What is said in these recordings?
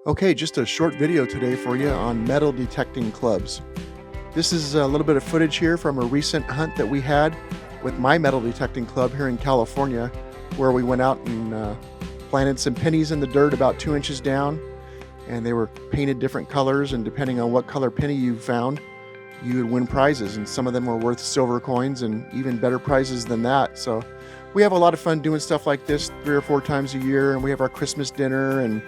Okay, just a short video today for you on metal detecting clubs. This is a little bit of footage here from a recent hunt that we had with my metal detecting club here in California, where we went out and planted some pennies in the dirt about 2 inches down, and they were painted different colors, and depending on what color penny you found, you would win prizes, and some of them were worth silver coins and even better prizes than that. So we have a lot of fun doing stuff like this 3 or 4 times a year, and we have our Christmas dinner, and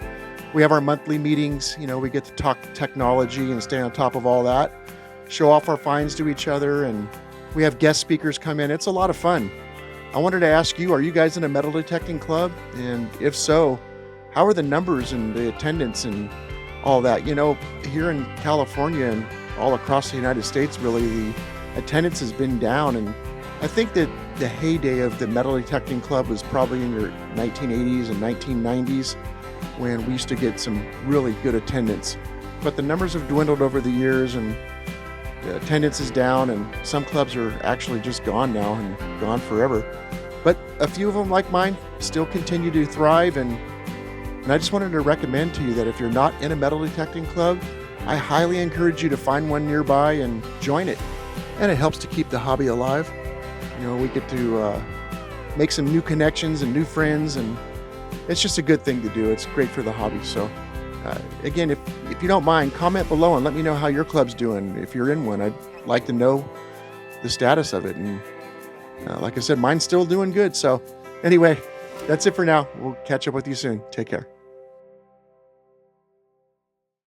we have our monthly meetings. We get to talk technology and stay on top of all that, show off our finds to each other, and we have guest speakers come in. It's a lot of fun. I wanted to ask you, are you guys in a metal detecting club? And if so, how are the numbers and the attendance and all that? Here in California and all across the United States, really, the attendance has been down. And I think that the heyday of the metal detecting club was probably in your 1980s and 1990s, when we used to get some really good attendance. But the numbers have dwindled over the years, and the attendance is down, and some clubs are actually just gone now and gone forever. But a few of them, like mine, still continue to thrive, and I just wanted to recommend to you that if you're not in a metal detecting club, I highly encourage you to find one nearby and join it. And it helps to keep the hobby alive. We get to make some new connections and new friends, and it's just a good thing to do. It's great for the hobby. So again, if you don't mind, comment below and let me know how your club's doing. If you're in one, I'd like to know the status of it. And like I said, mine's still doing good. So anyway, that's it for now. We'll catch up with you soon. Take care.